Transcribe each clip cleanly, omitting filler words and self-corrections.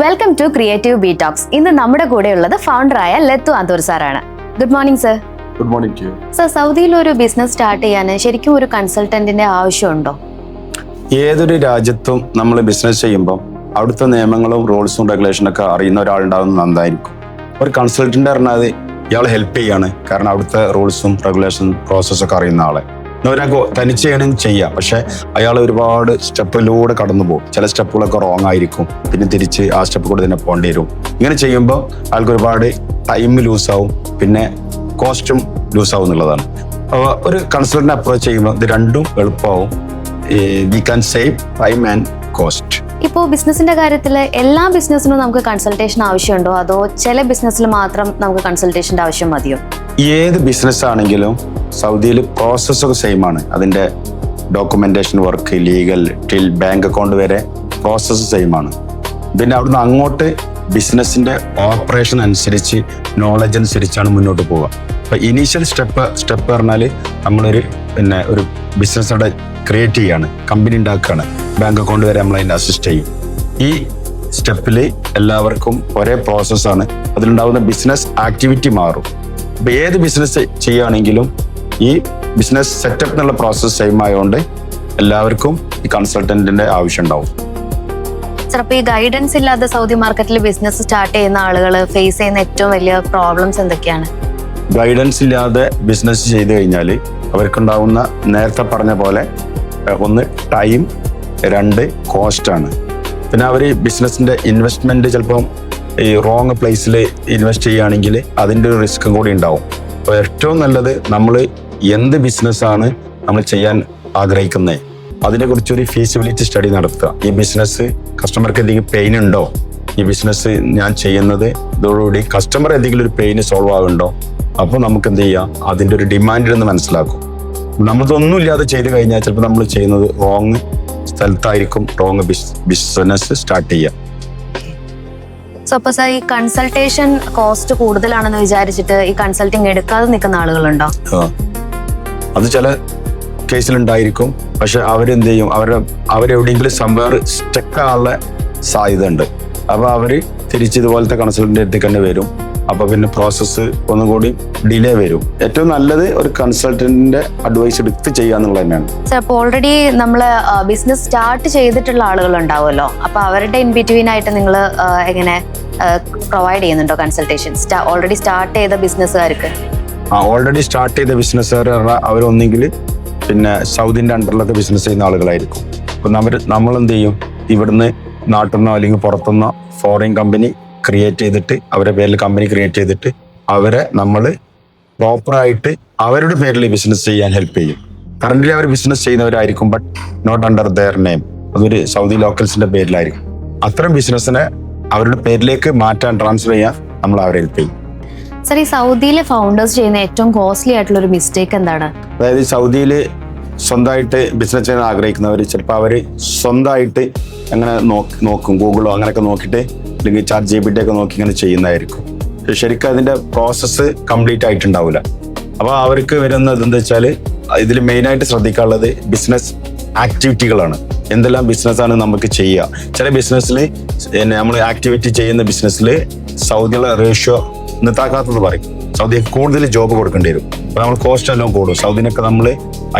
Welcome to creative B talks. ഇന്ന് നമ്മുടെ കൂടെയുള്ളത് ഫൗണ്ടറായ ലത്തു ആന്തൂർ സാറാണ്. Good morning sir. Good morning to you. Sir, സൗദിയിൽ ഒരു ബിസിനസ് സ്റ്റാർട്ട് ചെയ്യാൻ ശരിക്കും ഒരു കൺസൾട്ടന്റിന്റെ ആവശ്യമുണ്ടോ? ഏതൊരു രാജ്യത്തും നമ്മൾ ബിസിനസ് ചെയ്യുമ്പോൾ അവിടുത്തെ നിയമങ്ങളും റൂൾസും റെഗുലേഷനും ഒക്കെ അറിയുന്ന ഒരാളുണ്ടാവുന്നത് നന്നായിരിക്കും. ഒരു കൺസൾട്ടന്റ് പറഞ്ഞാൽ ഇയാൾ ഹെൽപ്പ് ചെയ്യാണ്, കാരണം അവിടുത്തെ റൂൾസും റെഗുലേഷനും പ്രോസസ്സൊക്കെ അറിയുന്ന ആളെ. ഒരാൾക്ക് തനിച്ച് ചെയ്യണമെങ്കിൽ ചെയ്യാം, പക്ഷെ അയാൾ ഒരുപാട് സ്റ്റെപ്പിലൂടെ കടന്നു പോകും. ചില സ്റ്റെപ്പുകളൊക്കെ റോങ് ആയിരിക്കും, പിന്നെ തിരിച്ച് ആ സ്റ്റെപ്പ് കൂടെ തന്നെ പോകേണ്ടി വരും. ഇങ്ങനെ ചെയ്യുമ്പോൾ അയാൾക്ക് ഒരുപാട് ടൈം ലൂസാവും, പിന്നെ കോസ്റ്റും ലൂസാവും എന്നുള്ളതാണ്. അപ്പോൾ ഒരു കൺസൾട്ടന്റ് അപ്രോച്ച് ചെയ്യുമ്പോൾ ഇത് രണ്ടും എളുപ്പമാവും. We can save time and cost. ഇപ്പോൾ ബിസിനസിന്റെ കാര്യത്തിൽ എല്ലാ ബിസിനസ്സിനും നമുക്ക് കൺസൾട്ടേഷൻ ആവശ്യമുണ്ടോ, അതോ ചില ബിസിനസ്സിൽ മാത്രം നമുക്ക് കൺസൾട്ടേഷന്റെ ആവശ്യം മതിയോ? ഏത് ബിസിനസ് ആണെങ്കിലും സൗദിയിൽ പ്രോസസ്സൊക്കെ സെയിം ആണ്. അതിൻ്റെ documentation work, legal till bank account വരെ പ്രോസസ്സ് സെയിം ആണ്. പിന്നെ അവിടുന്ന് അങ്ങോട്ട് ബിസിനസിന്റെ ഓപ്പറേഷൻ അനുസരിച്ച്, നോളജ് അനുസരിച്ചാണ് മുന്നോട്ട് പോവുക. അപ്പോൾ ഇനീഷ്യൽ സ്റ്റെപ്പ് പറഞ്ഞാൽ നമ്മളൊരു ഒരു ബിസിനസ് അവിടെ ക്രിയേറ്റ് ചെയ്യാണ്, കമ്പനി ഉണ്ടാക്കുകയാണ്, ബാങ്ക് അക്കൗണ്ട് വരെ നമ്മൾ അതിൻ്റെ അസിസ്റ്റ് ചെയ്യും. ഈ സ്റ്റെപ്പിൽ എല്ലാവർക്കും ഒരേ പ്രോസസ്സാണ്. അതിലുണ്ടാകുന്ന ബിസിനസ് ആക്ടിവിറ്റി മാറും. അപ്പോൾ ഏത് ബിസിനസ് ചെയ്യുകയാണെങ്കിലും ഈ ബിസിനസ് സെറ്റപ്പ് എന്നുള്ള പ്രോസസ്സ് സെയിം ആയതുകൊണ്ട് എല്ലാവർക്കും ഈ കൺസൾട്ടന്റിന്റെ ആവശ്യം ഉണ്ടാവും. സർ, അപ്പോൾ ഈ ഗൈഡൻസ് ഇല്ലാതെ സൗദി മാർക്കറ്റിൽ ബിസിനസ് സ്റ്റാർട്ട് ചെയ്യുന്ന ആളുകൾ ഫേസ് ചെയ്യുന്ന ഏറ്റവും വലിയ പ്രോബ്ലംസ് എന്തൊക്കെയാണ്? ഗൈഡൻസ് ഇല്ലാതെ ബിസിനസ് ചെയ്തു കഴിഞ്ഞാൽ അവർക്കുണ്ടാവുന്ന, നേരത്തെ പറഞ്ഞ പോലെ, ഒന്ന് ടൈം, രണ്ട് കോസ്റ്റാണ്. പിന്നെ അവർ ബിസിനസിന്റെ ഇൻവെസ്റ്റ്മെന്റ് ചിലപ്പം ഈ റോങ് പ്ലേസിൽ ഇൻവെസ്റ്റ് ചെയ്യുകയാണെങ്കിൽ അതിൻ്റെ ഒരു റിസ്ക്കും കൂടി ഉണ്ടാവും. അപ്പോൾ ഏറ്റവും നല്ലത് നമ്മൾ എന്ത് ബിസിനസ്സാണ് നമ്മൾ ചെയ്യാൻ ആഗ്രഹിക്കുന്നത് അതിനെക്കുറിച്ചൊരു ഫീസിബിലിറ്റി സ്റ്റഡി നടത്തുക. ഈ ബിസിനസ് കസ്റ്റമർക്ക് എന്തെങ്കിലും പെയിൻ ഉണ്ടോ, ഈ ബിസിനസ് ഞാൻ ചെയ്യുന്നത് ഇതോടുകൂടി കസ്റ്റമർ എന്തെങ്കിലും ഒരു പെയിന് സോൾവ് ആകുന്നുണ്ടോ, അപ്പോൾ നമുക്ക് എന്ത് ചെയ്യാം, അതിൻ്റെ ഒരു ഡിമാൻഡ് എന്ന് മനസ്സിലാക്കും. നമ്മളതൊന്നും ഇല്ലാതെ ചെയ്ത് കഴിഞ്ഞാൽ ചിലപ്പോൾ നമ്മൾ ചെയ്യുന്നത് റോങ് സ്ഥലത്തായിരിക്കും റോങ് ബിസിനസ് സ്റ്റാർട്ട് ചെയ്യുക. സോ അപ്പോൾ സാർ, ഈ കൺസൾട്ടേഷൻ കോസ്റ്റ് കൂടുതലാണെന്ന് വിചാരിച്ചിട്ട് ഈ കൺസൾട്ടിങ് എടുക്കാതെ നിൽക്കുന്ന ആളുകളുണ്ടോ? അത് ചില കേസിലുണ്ടായിരിക്കും. പക്ഷെ അവരെന്ത് ചെയ്യും, അവരെവിടെയെങ്കിലും സംവേർ സ്റ്റക്ക് ആകാനുള്ള സാധ്യത ഉണ്ട്. അപ്പോൾ അവർ തിരിച്ച് ഇതുപോലത്തെ കൺസൾട്ടൻ്റ് അടുത്തേക്ക് തന്നെ വരും. അപ്പോൾ പിന്നെ പ്രോസസ്സ് ഒന്നും കൂടി ഡിലേ വരും. ഏറ്റവും നല്ലത് ഒരു കൺസൾട്ടന്റിന്റെ അഡ്വൈസ് എടുത്ത് ചെയ്യുക എന്നുള്ളത് തന്നെയാണ്. സാർ, അപ്പോൾ ഓൾറെഡി നമ്മൾ ബിസിനസ് സ്റ്റാർട്ട് ചെയ്തിട്ടുള്ള ആളുകൾ ഉണ്ടാവുമല്ലോ, അപ്പോൾ അവരുടെ ഇൻ ബിറ്റ്വീൻ ആയിട്ട് നിങ്ങൾ എങ്ങനെ പ്രൊവൈഡ് ചെയ്യുന്നുണ്ടോ കൺസൾട്ടേഷൻ? ഓൾറെഡി സ്റ്റാർട്ട് ചെയ്ത ബിസിനസ്സുകാർക്ക് ഓൾറെഡി സ്റ്റാർട്ട് ചെയ്ത ബിസിനസ്സുകാർ പറഞ്ഞാൽ അവരൊന്നെങ്കിൽ പിന്നെ സൗദിന്റെ അണ്ടറിലൊക്കെ ബിസിനസ് ചെയ്യുന്ന ആളുകളായിരിക്കും. അപ്പം നമ്മളെന്ത് ചെയ്യും, ഇവിടുന്ന് നാട്ടിൽ നിന്നോ അല്ലെങ്കിൽ പുറത്തുനിന്നോ ഫോറിൻ കമ്പനി ക്രിയേറ്റ് ചെയ്തിട്ട്, അവരുടെ പേരിൽ കമ്പനി ക്രിയേറ്റ് ചെയ്തിട്ട് അവരെ നമ്മൾ പ്രോപ്പറായിട്ട് അവരുടെ പേരിൽ ബിസിനസ് ചെയ്യാൻ ഹെൽപ്പ് ചെയ്യും. കറന്റ്ലി അവർ ബിസിനസ് ചെയ്യുന്നവരായിരിക്കും, but not under their name. അതൊരു സൗദി ലോക്കൽസിന്റെ പേരിലായിരിക്കും. അത്തരം ബിസിനസ്സിനെ അവരുടെ പേരിലേക്ക് മാറ്റാൻ, ട്രാൻസ്ഫർ ചെയ്യാൻ നമ്മൾ അവരെ ഹെൽപ്പ് ചെയ്യും. സർ, ഈ സൗദിയിലെ ഫൗണ്ടേഴ്സ് ചെയ്യുന്ന ഏറ്റവും കോസ്റ്റ്ലി ആയിട്ടുള്ള ഒരു മിസ്റ്റേക്ക് എന്താണ്? അതായത് സൗദിയിൽ സ്വന്തമായിട്ട് ബിസിനസ് ചെയ്യാൻ ആഗ്രഹിക്കുന്നവർ ചിലപ്പോൾ അവർ സ്വന്തമായിട്ട് അങ്ങനെ നോക്കും, ഗൂഗിളോ അങ്ങനെയൊക്കെ നോക്കിയിട്ട്, അല്ലെങ്കിൽ ചാറ്റ് GPT ഒക്കെ നോക്കി ഇങ്ങനെ ചെയ്യുന്നതായിരിക്കും. ശരിക്കും അതിന്റെ പ്രോസസ്സ് കംപ്ലീറ്റ് ആയിട്ടുണ്ടാവില്ല. അപ്പോൾ അവർക്ക് വരുന്നത് എന്താ വെച്ചാൽ, ഇതിൽ മെയിനായിട്ട് ശ്രദ്ധിക്കാനുള്ളത് ബിസിനസ് ആക്ടിവിറ്റികളാണ്. എന്തെല്ലാം ബിസിനസ്സാണ് നമുക്ക് ചെയ്യുക. ചില ബിസിനസ്സിൽ നമ്മൾ ആക്ടിവിറ്റി ചെയ്യുന്ന ബിസിനസ്സിൽ സൗദിയുള്ള റേഷ്യോ നിർത്താക്കാത്തത് പറയും. സൗദിക്ക് കൂടുതൽ ജോബ് കൊടുക്കേണ്ടി വരും. അപ്പോൾ നമ്മൾ കോസ്റ്റ് എല്ലാം കൂടും. സൗദിനൊക്കെ നമ്മൾ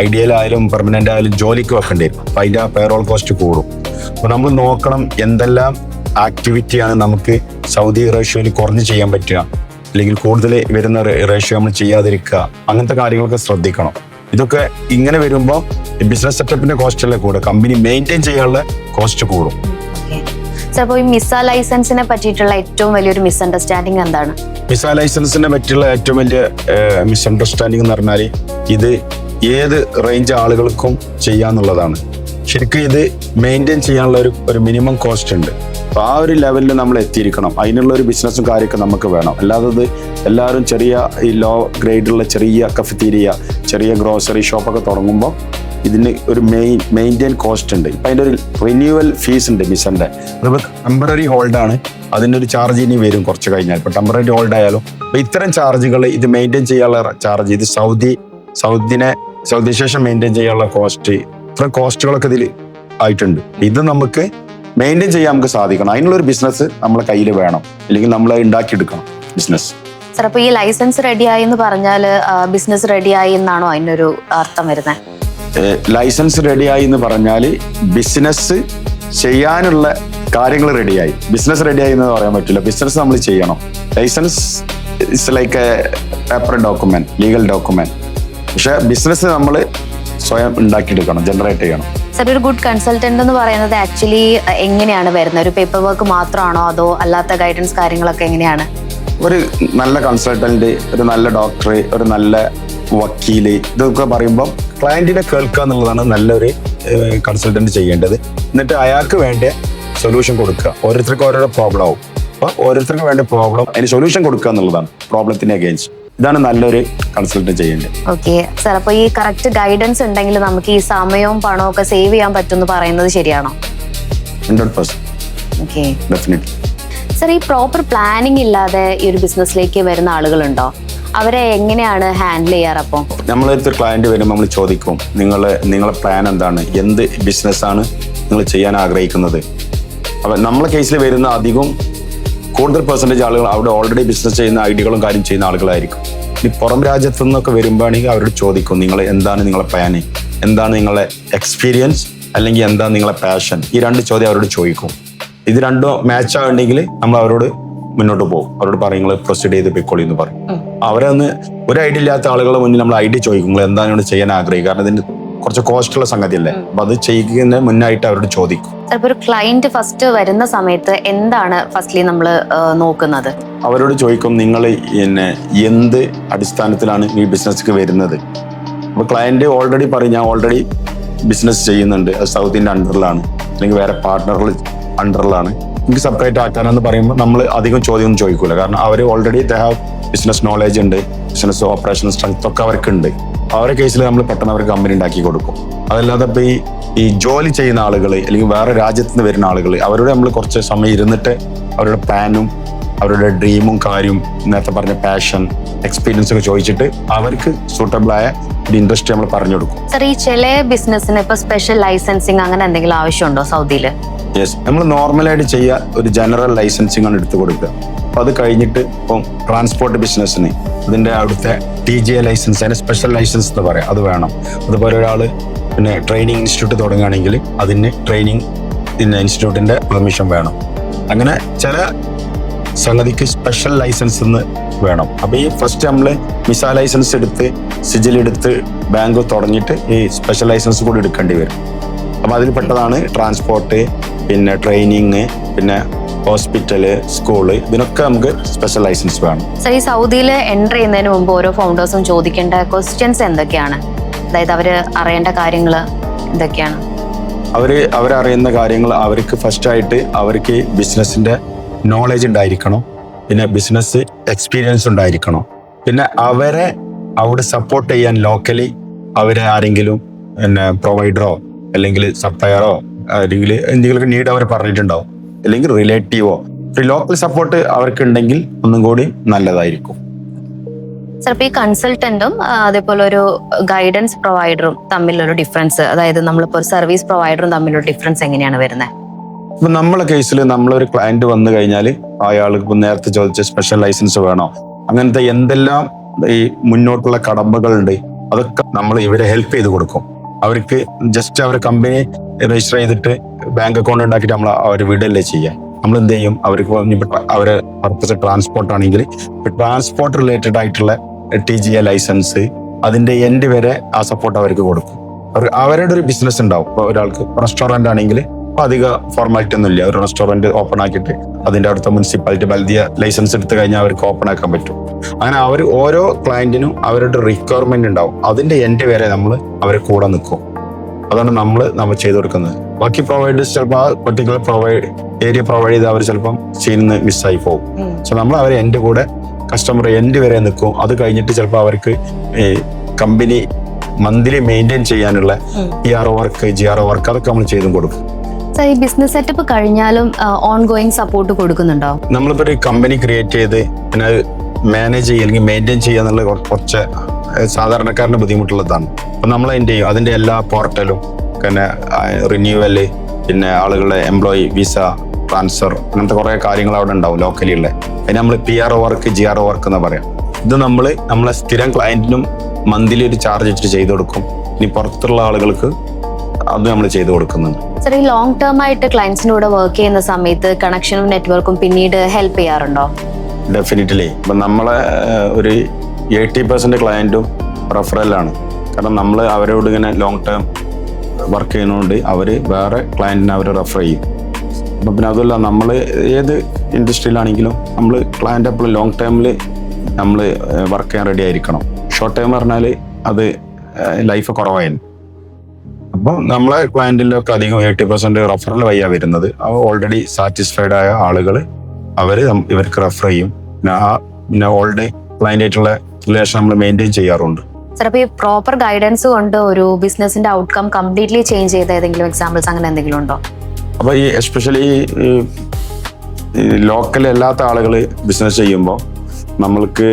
ഐഡിയലായാലും പെർമനന്റ് ആയാലും ജോലിക്ക് വെക്കേണ്ടി വരും. അപ്പോൾ അതിൻ്റെ പേറോൾ കോസ്റ്റ് കൂടും. അപ്പോൾ നമ്മൾ നോക്കണം എന്തെല്ലാം ആക്ടിവിറ്റിയാണ് നമുക്ക് സൗദി റേഷ്യോയിൽ കുറഞ്ഞ് ചെയ്യാൻ പറ്റുക, അല്ലെങ്കിൽ കൂടുതൽ വരുന്ന റേഷ്യോ നമ്മൾ ചെയ്യാതിരിക്കുക. അങ്ങനത്തെ കാര്യങ്ങളൊക്കെ ശ്രദ്ധിക്കണം. ഇതൊക്കെ ഇങ്ങനെ വരുമ്പോൾ ബിസിനസ് സെറ്റപ്പിന്റെ കോസ്റ്റ് അല്ലേ കൂടുക, കമ്പനി മെയിൻറ്റെയിൻ ചെയ്യാനുള്ള കോസ്റ്റ് കൂടും. അപ്പോൾ ഈ മിസ ലൈസൻസിനെ പറ്റിയിട്ടുള്ള ഏറ്റവും വലിയൊരു മിസ്അണ്ടർസ്റ്റാൻഡിങ് എന്താണ്? മിസ ലൈസൻസിനെ പറ്റിയുള്ള ഏറ്റവും വലിയ മിസ്അണ്ടർസ്റ്റാൻഡിങ് എന്ന് പറഞ്ഞാൽ, ഇത് ഏത് റേഞ്ച് ആളുകൾക്കും ചെയ്യാന്നുള്ളതാണ്. ശരിക്കും ഇത് മെയിൻറ്റെയിൻ ചെയ്യാനുള്ള ഒരു മിനിമം കോസ്റ്റ് ഉണ്ട്. അപ്പോൾ ആ ഒരു ലെവലിൽ നമ്മൾ എത്തിയിരിക്കണം. അതിനുള്ള ഒരു ബിസിനസ്സും കാര്യമൊക്കെ നമുക്ക് വേണം. അല്ലാതെ എല്ലാവരും ചെറിയ ഈ ലോ ഗ്രേഡുള്ള ചെറിയ കഫറ്റീരിയ, ചെറിയ ഗ്രോസറി ഷോപ്പൊക്കെ തുടങ്ങുമ്പോൾ ഇതിന് ഒരു മെയിൻറ്റെയിൻ കോസ്റ്റ് ഉണ്ട്. ഇപ്പം അതിൻ്റെ ഒരു റിന്യൂവൽ ഫീസ് ഉണ്ട് മിസൻ്റെ. അതിപ്പോൾ ടെമ്പററി ഹോൾഡാണ്, അതിൻ്റെ ഒരു ചാർജ് ഇനി വരും കുറച്ച് കഴിഞ്ഞാൽ. ഇപ്പോൾ ടെമ്പററി ഹോൾഡ് ആയാലും അപ്പോൾ ഇത്തരം ചാർജുകൾ, ഇത് മെയിൻറ്റെയിൻ ചെയ്യാനുള്ള ചാർജ്, ഇത് സൗദി ശേഷം മെയിൻറ്റെയിൻ ചെയ്യാനുള്ള കോസ്റ്റ്, ഇത്ര കോസ്റ്റുകളൊക്കെ ഇതിൽ ആയിട്ടുണ്ട്. ഇത് നമുക്ക് മെയിൻറ്റെയിൻ ചെയ്യാൻ നമുക്ക് സാധിക്കണം. അതിനുള്ളൊരു ബിസിനസ് നമ്മളെ കയ്യിൽ വേണം, അല്ലെങ്കിൽ നമ്മൾ ഉണ്ടാക്കിയെടുക്കണം ബിസിനസ്. സാർ, അപ്പൊ ഈ ലൈസൻസ് റെഡിയായി എന്ന് പറഞ്ഞാൽ ബിസിനസ് റെഡിയായി എന്നാണോ അതിനൊരു അർത്ഥം വരുന്നത്? ലൈസൻസ് റെഡിയായി എന്ന് പറഞ്ഞാൽ ബിസിനസ് ചെയ്യാനുള്ള കാര്യങ്ങൾ റെഡിയായി. ബിസിനസ് റെഡിയായി എന്ന് പറയാൻ പറ്റില്ല, ബിസിനസ് നമ്മൾ ചെയ്യണം. License it's like a paper document, legal document. പക്ഷെ ബിസിനസ് നമ്മൾ സ്വയം ഉണ്ടാക്കിയെടുക്കണം, ജനറേറ്റ് ചെയ്യണം. സാർ, ഒരു ഗുഡ് കൺസൾട്ടന്റ് എന്ന് പറയുന്നത് ആക്ച്വലി എങ്ങനെയാണ് വരുന്നത്? ഒരു പേപ്പർ വർക്ക് മാത്രമാണോ അതോ അല്ലാത്ത ഗൈഡൻസ് കാര്യങ്ങളൊക്കെ എങ്ങനെയാണ്? ഒരു നല്ല കൺസൾട്ടന്റ്, ഒരു നല്ല ഡോക്ടർ, ഒരു നല്ല വക്കീല്, ഇതൊക്കെ പറയുമ്പോൾ ക്ലയന്റിനെ കേൾക്കുക എന്നുള്ളതാണ് നല്ലൊരു കൺസൾട്ടന്റ് ചെയ്യേണ്ടത്. എന്നിട്ട് അയാൾക്ക് വേണ്ട സൊല്യൂഷൻ കൊടുക്കുക. ഓരോരുത്തർക്കും ഓരോരോ പ്രോബ്ലം ആവും, അപ്പൊ ഓരോരുത്തർക്കും വേണ്ട പ്രോബ്ലം അതിന് സൊല്യൂഷൻ കൊടുക്കുക എന്നുള്ളതാണ് പ്രോബ്ലത്തിന് അഗെയിൻസ്റ്റ്. ഇതാണ് നല്ലൊരു കൺസൾട്ടന്റ് ചെയ്യേണ്ടത്. ഓക്കെ സാർ, അപ്പൊ ഈ കറക്റ്റ് ഗൈഡൻസ് ഉണ്ടെങ്കിൽ നമുക്ക് ഈ സമയവും പണവും ഒക്കെ സേവ് ചെയ്യാൻ പറ്റും എന്ന് പറയുന്നത് ശരിയാണോ? 100%. Okay, definitely. സാർ, ഈ പ്രോപ്പർ പ്ലാനിങ് ഇല്ലാതെ ഈ ഒരു ബിസിനസ്സിലേക്ക് വരുന്ന ആളുകളുണ്ടോ? അവരെ എങ്ങനെയാണ് ഹാൻഡിൽ ചെയ്യാറ്? അപ്പോൾ നമ്മളടുത്ത് ക്ലയന്റ് വരുമ്പോൾ നമ്മൾ ചോദിക്കും, നിങ്ങളെ പ്ലാൻ എന്താണ്, എന്ത് ബിസിനസ്സാണ് നിങ്ങൾ ചെയ്യാൻ ആഗ്രഹിക്കുന്നത്? അപ്പം നമ്മളെ കേസിൽ വരുന്ന അധികം കൂടുതൽ പെർസെൻറ്റേജ് ആളുകൾ അവിടെ ഓൾറെഡി ബിസിനസ് ചെയ്യുന്ന ഐഡിയകളും കാര്യം ചെയ്യുന്ന ആളുകളായിരിക്കും. ഈ പുറം രാജ്യത്തു നിന്നൊക്കെ വരുമ്പോഴാണെങ്കിൽ അവരോട് ചോദിക്കും, നിങ്ങൾ എന്താണ് നിങ്ങളെ പ്ലാന്, എന്താണ് നിങ്ങളെ എക്സ്പീരിയൻസ്, അല്ലെങ്കിൽ എന്താണ് നിങ്ങളെ പാഷൻ? ഈ 2 ചോദ്യം അവരോട് ചോദിക്കും. ഇത് രണ്ടും മാച്ച് ആവുണ്ടെങ്കിൽ നമ്മൾ അവരോട് മുന്നോട്ട് പോകും. അവരോട് പറയും നിങ്ങൾ പ്രൊസീഡ് ചെയ്ത് പൊയ്ക്കോളി എന്ന് പറയും. അവരൊന്ന് ഒരു ഐഡിയ ഇല്ലാത്ത ആളുകളെ മുന്നിൽ നമ്മൾ ഐഡിയ ചോദിക്കും, നിങ്ങൾ എന്താണ് ഇവിടെ ചെയ്യാൻ ആഗ്രഹിക്കുക? കാരണം ഇതിന് കുറച്ച് കോസ്റ്റുള്ള സംഗതിയല്ലേ, അപ്പൊ അത് ചെയ്യുന്നതിന് മുന്നായിട്ട് അവരോട് ചോദിക്കും. ഒരു ക്ലയന്റ് ഫസ്റ്റ് വരുന്ന സമയത്ത് എന്താണ് ഫസ്റ്റ്ലി നമ്മൾ നോക്കുന്നത്? അവരോട് ചോദിക്കും, നിങ്ങൾ എന്ത് അടിസ്ഥാനത്തിലാണ് ഈ ബിസിനസ്സിക്ക് വരുന്നത്? അപ്പൊ ക്ലയന്റ് ഓൾറെഡി പറയും, ഞാൻ ഓൾറെഡി ബിസിനസ് ചെയ്യുന്നുണ്ട്, അത് സൗത്തിന്റെ അണ്ടറിലാണ്, അല്ലെങ്കിൽ വേറെ പാർട്ട്ണറുകൾ അണ്ടറിലാണ്, എനിക്ക് സെപ്പറേറ്റ് ആക്കാനെന്ന് പറയുമ്പോൾ നമ്മൾ അധികം ചോദ്യമൊന്നും ചോദിക്കൂല. കാരണം അവർ ഓൾറെഡി ബിസിനസ് നോളേജ് ഉണ്ട്, ബിസിനസ് ഓപ്പറേഷൻ സ്ട്രെങ്ത് ഒക്കെ അവർക്കുണ്ട്. അവരുടെ കേസിൽ നമ്മൾ പെട്ടെന്ന് അവർക്ക് കമ്പനി ഉണ്ടാക്കി കൊടുക്കും. അതല്ലാതെ ഇപ്പൊ ഈ ജോലി ചെയ്യുന്ന ആളുകൾ, അല്ലെങ്കിൽ വേറെ രാജ്യത്ത് നിന്ന് വരുന്ന ആളുകൾ, അവരോട് നമ്മൾ കുറച്ച് സമയം ഇരുന്നിട്ട് അവരുടെ പ്ലാനും അവരുടെ ഡ്രീമും കാര്യവും, നേരത്തെ പറഞ്ഞ പാഷൻ, എക്സ്പീരിയൻസ് ഒക്കെ ചോദിച്ചിട്ട് അവർക്ക് സൂട്ടബിൾ ആയ ഒരു ഇൻഡസ്ട്രി നമ്മൾ പറഞ്ഞു കൊടുക്കും. സാർ, ഈ ചില ബിസിനസ്സിന് ഇപ്പൊ സ്പെഷ്യൽ ലൈസൻസിങ് അങ്ങനെ എന്തെങ്കിലും ആവശ്യമുണ്ടോ സൗദിയിൽ? യെസ്, നമ്മൾ നോർമലായിട്ട് ചെയ്യുക ഒരു ജനറൽ ലൈസൻസിങ് ആണ് എടുത്തു കൊടുക്കുക. അപ്പൊ അത് കഴിഞ്ഞിട്ട് ഇപ്പം ട്രാൻസ്പോർട്ട് ബിസിനസ്സിന് അതിന്റെ അവിടുത്തെ TGA ലൈസൻസ്, അതിന് സ്പെഷ്യൽ ലൈസൻസ് എന്ന് പറയാം, അത് വേണം. അതുപോലെ ഒരാള് ട്രെയിനിങ് ഇൻസ്റ്റിറ്റ്യൂട്ട് തുടങ്ങുകയാണെങ്കിൽ അതിന് ട്രെയിനിങ് ഇൻസ്റ്റിറ്റ്യൂട്ടിന്റെ പെർമിഷൻ വേണം. അങ്ങനെ ചില സംഗതിക്ക് സ്പെഷ്യൽ ലൈസൻസ് എന്ന് വേണം. അപ്പൊ ഈ ഫസ്റ്റ് നമ്മള് മിസ ലൈസൻസ് എടുത്ത് സിജിലെടുത്ത് ബാങ്ക് തുടങ്ങിയിട്ട് ഈ സ്പെഷ്യൽ ലൈസൻസ് കൂടി എടുക്കേണ്ടി വരും. അപ്പൊ അതിൽ പെട്ടതാണ് ട്രാൻസ്പോർട്ട്, പിന്നെ ട്രെയിനിങ്, പിന്നെ ഹോസ്പിറ്റല്, സ്കൂള്, ഇതിനൊക്കെ നമുക്ക് സ്പെഷ്യൽ ലൈസൻസ് വേണം. സാർ, ഈ സൗദിയിൽ എൻ്റർ ചെയ്യുന്നതിന് മുമ്പ് ഓരോ ഫൗണ്ടേഴ്സും ചോദിക്കേണ്ട ക്വസ്റ്റ്യൻസ് എന്തൊക്കെയാണ്? അതായത് അവര് അറിയേണ്ട കാര്യങ്ങൾ എന്തൊക്കെയാണ്? അവരറിയുന്ന കാര്യങ്ങൾ, അവർക്ക് ഫസ്റ്റ് ആയിട്ട് അവർക്ക് ബിസിനസിന്റെ നോളേജ് ഉണ്ടായിരിക്കണം, പിന്നെ ബിസിനസ് എക്സ്പീരിയൻസ് ഉണ്ടായിരിക്കണം, പിന്നെ അവരെ അവിടെ സപ്പോർട്ട് ചെയ്യാൻ ലോക്കലി അവരെ ആരെങ്കിലും പ്രൊവൈഡറോ അല്ലെങ്കിൽ സപ്ലയറോ അല്ലെങ്കിൽ എന്തെങ്കിലും നീഡ് അവർ പറഞ്ഞിട്ടുണ്ടാവും, അല്ലെങ്കിൽ റിലേറ്റീവോ ലോക്കൽ സപ്പോർട്ട് അവർക്ക് ഉണ്ടെങ്കിൽ ഒന്നും കൂടി നല്ലതായിരിക്കും. സാർ, ഇപ്പൊ ഈ കൺസൾട്ടന്റും അതേപോലെ ഒരു ഗൈഡൻസ് പ്രൊവൈഡറും തമ്മിലൊരു ഡിഫറൻസ്, അതായത് നമ്മളിപ്പോൾ ഒരു സർവീസ് പ്രൊവൈഡറും തമ്മിലൊരു ഡിഫറൻസ് എങ്ങനെയാണ് വരുന്നത്? ഇപ്പൊ നമ്മളെ കേസിൽ നമ്മളൊരു ക്ലയന്റ് വന്നു കഴിഞ്ഞാൽ അയാൾക്ക് ഇപ്പൊ നേരത്തെ ചോദിച്ച സ്പെഷ്യൽ ലൈസൻസ് വേണോ, അങ്ങനത്തെ എന്തെല്ലാം ഈ മുന്നോട്ടുള്ള കടമ്പകളുണ്ട് അതൊക്കെ നമ്മൾ ഇവരെ ഹെൽപ്പ് ചെയ്ത് കൊടുക്കും. അവർക്ക് ജസ്റ്റ് അവർ കമ്പനി രജിസ്റ്റർ ചെയ്തിട്ട് ബാങ്ക് അക്കൗണ്ട് ഉണ്ടാക്കിയിട്ട് നമ്മൾ അവർ വിടല്ലേ ചെയ്യാൻ. നമ്മൾ എന്ത് ചെയ്യും, അവർക്ക് അവരെ പർപ്പസ് ട്രാൻസ്പോർട്ട് ആണെങ്കിൽ ട്രാൻസ്പോർട്ട് റിലേറ്റഡ് ആയിട്ടുള്ള TGA ലൈസൻസ് അതിന്റെ എൻഡ് വരെ ആ സപ്പോർട്ട് അവർക്ക് കൊടുക്കും. അവരുടെ ഒരു ബിസിനസ് ഉണ്ടാവും. ഇപ്പൊ ഒരാൾക്ക് റെസ്റ്റോറന്റ് ആണെങ്കിൽ അധിക ഫോർമാലിറ്റി ഒന്നും ഇല്ല, ഒരു റെസ്റ്റോറന്റ് ഓപ്പൺ ആക്കിയിട്ട് അതിന്റെ അടുത്ത മുനിസിപ്പാലിറ്റി ബൽദിയ ലൈസൻസ് എടുത്തു കഴിഞ്ഞാൽ അവർക്ക് ഓപ്പൺ ആക്കാൻ പറ്റും. അങ്ങനെ അവർ ഓരോ ക്ലയന്റിനും അവരുടെ റിക്വയർമെന്റ് ഉണ്ടാവും, അതിന്റെ എൻഡ് വരെ നമ്മൾ അവരെ കൂടെ നിൽക്കും. അതാണ് നമ്മൾ ചെയ്തു കൊടുക്കുന്നത്. ബാക്കി പ്രൊവൈഡേഴ്സ് ചിലപ്പോൾ ആ പെർട്ടിക്കുലർ ഏരിയ പ്രൊവൈഡ് ചെയ്ത് അവർ ചിലപ്പം ചെയ്യുന്ന മിസ്സായി പോകും. സോ നമ്മൾ അവരെ എൻ്റെ കൂടെ കസ്റ്റമർ എൻഡ് വരെ നിൽക്കും. അത് കഴിഞ്ഞിട്ട് ചിലപ്പോൾ അവർക്ക് കമ്പനി മന്ത്ലി മെയിൻറ്റെയിൻ ചെയ്യാനുള്ള PRO വർക്ക്, GRO വർക്ക് അതൊക്കെ നമ്മൾ ചെയ്തും കൊടുക്കും. ഈ ബിസിനസ് സെറ്റപ്പ് കഴിഞ്ഞാലും ഓൺ ഗോയിങ് സപ്പോർട്ട് കൊടുക്കുന്നുണ്ടോ? നമ്മളിപ്പോ ഒരു കമ്പനി ക്രിയേറ്റ് ചെയ്ത് പിന്നെ മാനേജ് ചെയ്യുക അല്ലെങ്കിൽ മെയിൻറ്റെയിൻ ചെയ്യുക എന്നുള്ള കുറച്ച് സാധാരണക്കാരന് ബുദ്ധിമുട്ടുള്ളതാണ്. അപ്പൊ നമ്മൾ അതിന്റെ എല്ലാ പോർട്ടലും പിന്നെ റിന്യൂവല്, പിന്നെ ആളുകളുടെ എംപ്ലോയി വിസ ട്രാൻസ്ഫർ അങ്ങനത്തെ കുറേ കാര്യങ്ങൾ അവിടെ ഉണ്ടാവും ലോക്കലിയുള്ള. അതിന് നമ്മൾ PRO വർക്ക് GRO വർക്ക് എന്ന് പറയാം. ഇത് നമ്മളെ സ്ഥിരം ക്ലയന്റിനും മന്ത്ലി ഒരു ചാർജ് ഇട്ട് ചെയ്ത് കൊടുക്കും. ഇനി പുറത്തുള്ള ആളുകൾക്ക് അത് നമ്മൾ ചെയ്ത് കൊടുക്കുന്നുണ്ട്. സർ, ഈ ലോങ് ടേം ആയിട്ട് ക്ലയൻസിനൂടെ വർക്ക് ചെയ്യുന്ന സമയത്ത് കണക്ഷനും നെറ്റ്വർക്കും പിന്നീട് ഹെൽപ്പ് ചെയ്യാറുണ്ടോ? ഡെഫിനറ്റ്ലി. ഇപ്പം നമ്മളെ ഒരു 80% ക്ലയൻറ്റും റെഫറലാണ്. കാരണം നമ്മൾ അവരോട് ഇങ്ങനെ ലോങ് ടേം വർക്ക് ചെയ്യുന്നതുകൊണ്ട് അവർ വേറെ ക്ലയൻറ്റിനെ അവർ റെഫർ ചെയ്യും. അപ്പം പിന്നെ അതുമല്ല, നമ്മൾ ഏത് ഇൻഡസ്ട്രിയിലാണെങ്കിലും നമ്മൾ ക്ലയൻ്റ് എപ്പോഴും ലോങ് ടേമിൽ നമ്മൾ വർക്ക് ചെയ്യാൻ റെഡി ആയിരിക്കണം. ഷോർട്ട് ടൈം പറഞ്ഞാൽ അത് ലൈഫ് കുറവായിരുന്നു. അപ്പം നമ്മളെ ക്ലയൻറ്റിലൊക്കെ അധികം 80% റെഫറൽ വഴിയാണ് വരുന്നത്. അവർ ഓൾറെഡി സാറ്റിസ്ഫൈഡ് ആയ ആളുകൾ ഇവർക്ക് റെഫർ ചെയ്യും. പിന്നെ ഓൾറെഡി ക്ലയൻ്റായിട്ടുള്ള റിലേഷൻ നമ്മൾ മെയിൻറ്റെയിൻ ചെയ്യാറുണ്ട്. സർ, അപ്പോൾ ഈ പ്രോപ്പർ ഗൈഡൻസ് കൊണ്ട് ഒരു ബിസിനസിന്റെ ഔട്ട്കം കംപ്ലീറ്റ്ലി ചേഞ്ച് ചെയ്ത ഏതെങ്കിലും എക്സാമ്പിൾസ് അങ്ങനെ എന്തെങ്കിലും ഉണ്ടോ? അപ്പോൾ ഈ എസ്പെഷ്യലി ലോക്കൽ അല്ലാത്ത ആളുകൾ ബിസിനസ് ചെയ്യുമ്പോൾ നമ്മൾക്ക്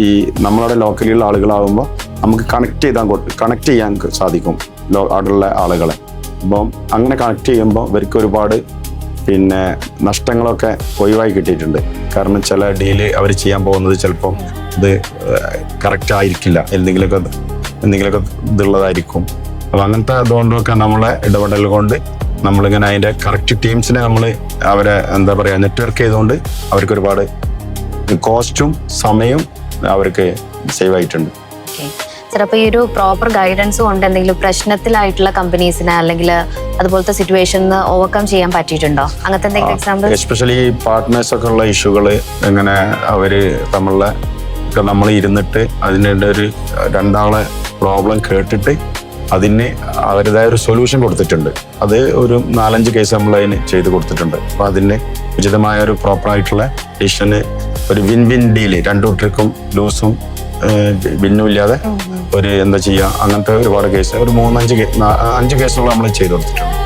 ഈ നമ്മളുടെ ലോക്കലിലുള്ള ആളുകളാകുമ്പോൾ നമുക്ക് കണക്ട് ചെയ്യാൻ സാധിക്കും അവിടെയുള്ള ആളുകളെ. അപ്പം അങ്ങനെ കണക്ട് ചെയ്യുമ്പോൾ ഇവർക്ക് ഒരുപാട് പിന്നെ നഷ്ടങ്ങളൊക്കെ ഒഴിവായി കിട്ടിയിട്ടുണ്ട്. കാരണം ചില ഡീല് അവർ ചെയ്യാൻ പോകുന്നത് ചിലപ്പോൾ ഇത് കറക്റ്റ് ആയിരിക്കില്ല, എന്തെങ്കിലുമൊക്കെ ഇതുള്ളതായിരിക്കും. അപ്പം അങ്ങനത്തെ അതുകൊണ്ടൊക്കെ നമ്മളെ ഇടപെടൽ കൊണ്ട് നമ്മളിങ്ങനെ അതിൻ്റെ കറക്റ്റ് ടീംസിനെ നമ്മൾ അവരെ എന്താ പറയുക നെറ്റ്വർക്ക് ചെയ്തുകൊണ്ട് അവർക്ക് ഒരുപാട് കോസ്റ്റും സമയവും അവർക്ക് സേവ് ആയിട്ടുണ്ട്. സർ, അപ്പോൾ ഈ ഒരു പ്രോപ്പർ ഗൈഡൻസ് കൊണ്ട് എന്തെങ്കിലും പ്രശ്നത്തിലായിട്ടുള്ള കമ്പനീസിനെ അല്ലെങ്കിൽ അതുപോലത്തെ സിറ്റുവേഷന് ഓവർകം ചെയ്യാൻ പറ്റിയിട്ടുണ്ടോ? അങ്ങനത്തെ എന്തെങ്കിലും എക്സാമ്പിൾ? എസ്പെഷ്യലി പാർട്ട്നേഴ്സ് ഒക്കെ ഉള്ള ഇഷ്യൂകൾ എങ്ങനെ അവര് നമ്മൾ ഇരുന്നിട്ട് അതിൻ്റെ ഒരു രണ്ടാളെ പ്രോബ്ലം കേട്ടിട്ട് അതിന് അവരുടേതായ ഒരു സൊല്യൂഷൻ കൊടുത്തിട്ടുണ്ട്. അത് ഒരു 4-5 കേസ് നമ്മൾ അതിന് ചെയ്ത് കൊടുത്തിട്ടുണ്ട്. അപ്പോൾ അതിന് ഉചിതമായ ഒരു പ്രോപ്പറായിട്ടുള്ള ഡിസിഷന് ഒരു വിൻ ഡീല്, രണ്ടു കൂട്ടർക്കും ലൂസും വിന്നും ഇല്ലാതെ ഒരു എന്താ ചെയ്യുക അങ്ങനത്തെ ഒരുപാട് കേസ് ഒരു 3-5 കേസുകൾ നമ്മൾ ചെയ്ത് കൊടുത്തിട്ടുണ്ട്.